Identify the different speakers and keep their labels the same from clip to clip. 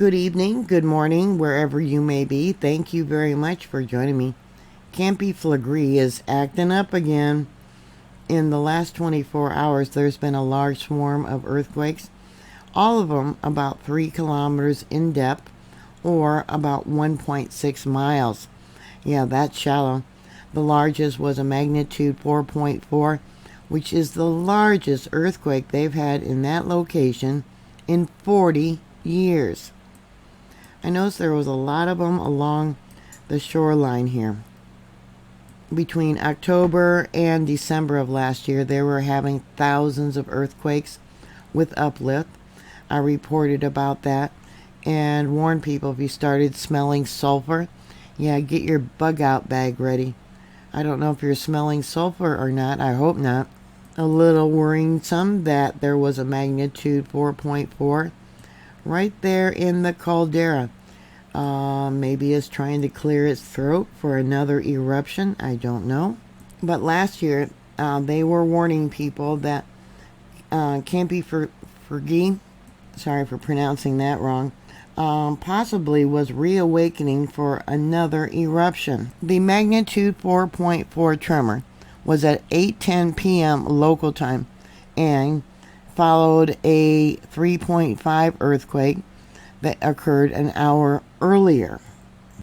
Speaker 1: Good evening, good morning, wherever you may be. Thank you very much for joining me. Campi Flegrei is acting up again. In the last 24 hours, there's been a large swarm of earthquakes, all of them about 3 kilometers in depth, or about 1.6 miles. Yeah, that's shallow. The largest was a magnitude 4.4, which is the largest earthquake they've had in that location in 40 years. I noticed there was a lot of them along the shoreline here. Between October and December of last year, they were having thousands of earthquakes with uplift. I reported about that and warned people if you started smelling sulfur, get your bug out bag ready. I don't know if you're smelling sulfur or not. I hope not. A little worrisome that there was a magnitude 4.4 right there in the caldera. Maybe it's trying to clear its throat for another eruption. I don't know. But last year, they were warning people that Campi Flegrei, sorry for pronouncing that wrong, possibly was reawakening for another eruption. The magnitude 4.4 tremor was at 8:10 p.m. local time and followed a 3.5 earthquake that occurred an hour earlier.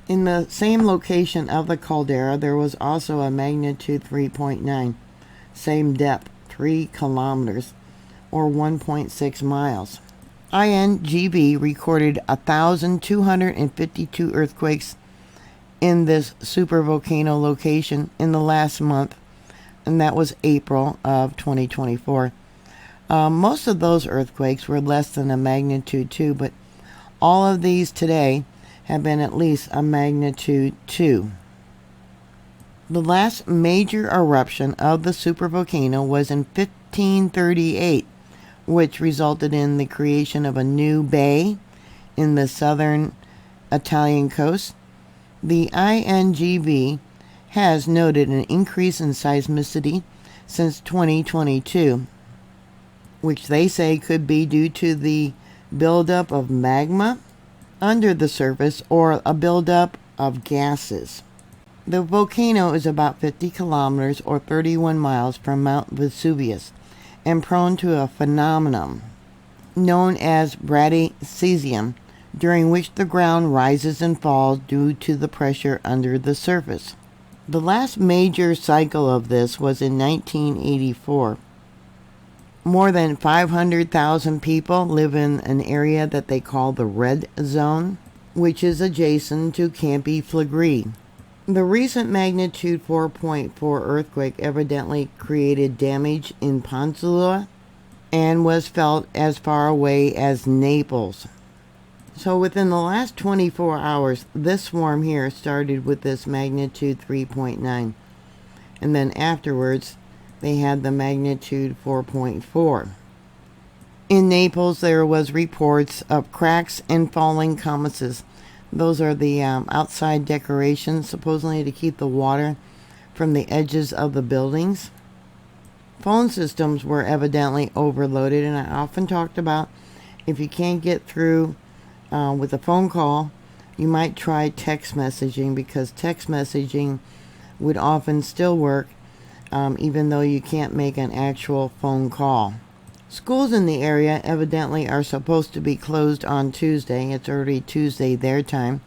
Speaker 1: In the same location of the caldera, there was also a magnitude 3.9, same depth, 3 kilometers, or 1.6 miles. INGV recorded 1,252 earthquakes in this supervolcano location in the last month, and that was April of 2024. Most of those earthquakes were less than a magnitude 2, but all of these today have been at least a magnitude 2. The last major eruption of the supervolcano was in 1538, which resulted in the creation of a new bay in the southern Italian coast. The INGV has noted an increase in seismicity since 2022, which they say could be due to the buildup of magma under the surface or a buildup of gases. The volcano is about 50 kilometers or 31 miles from Mount Vesuvius and prone to a phenomenon known as bradicesium, during which the ground rises and falls due to the pressure under the surface. The last major cycle of this was in 1984. More than 500,000 people live in an area that they call the Red Zone, which is adjacent to Campi Flegrei. The recent magnitude 4.4 earthquake evidently created damage in Peninsula and was felt as far away as Naples. So within the last 24 hours, this swarm here started with this magnitude 3.9. And then afterwards, they had the magnitude 4.4. In Naples, there was reports of cracks and falling cornices. Those are the outside decorations, supposedly to keep the water from the edges of the buildings. Phone systems were evidently overloaded, and I often talked about if you can't get through with a phone call, you might try text messaging, because text messaging would often still work even though you can't make an actual phone call. Schools in the area evidently are supposed to be closed on Tuesday. It's already Tuesday their time.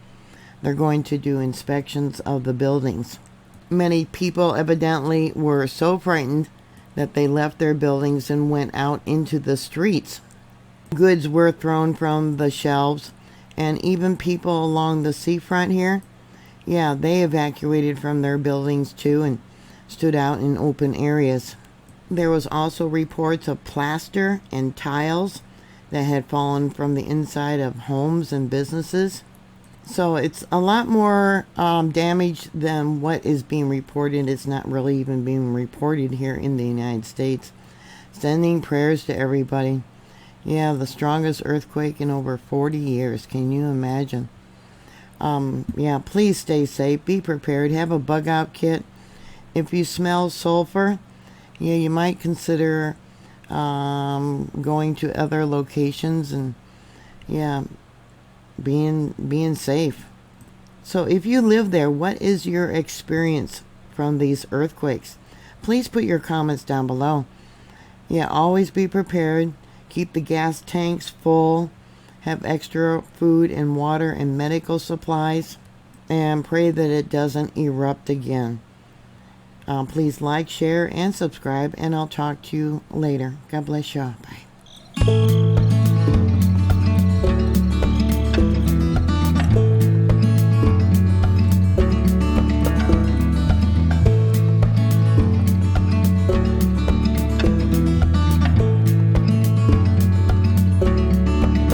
Speaker 1: They're going to do inspections of the buildings. Many people evidently were so frightened that they left their buildings and went out into the streets. Goods were thrown from the shelves, and even people along the seafront here, they evacuated from their buildings too and stood out in open areas. There was also reports of plaster and tiles that had fallen from the inside of homes and businesses. So it's a lot more damage than what is being reported. It's not really even being reported here in the United States. Sending prayers to everybody. The strongest earthquake in over 40 years. Can you imagine? Please stay safe. Be prepared. Have a bug out kit. If you smell sulfur, you might consider going to other locations and being safe. So if you live there, what is your experience from these earthquakes? Please put your comments down below. Yeah, always be prepared. Keep the gas tanks full. Have extra food and water and medical supplies. And pray that it doesn't erupt again. Please like, share, and subscribe. And I'll talk to you later. God bless y'all. Bye.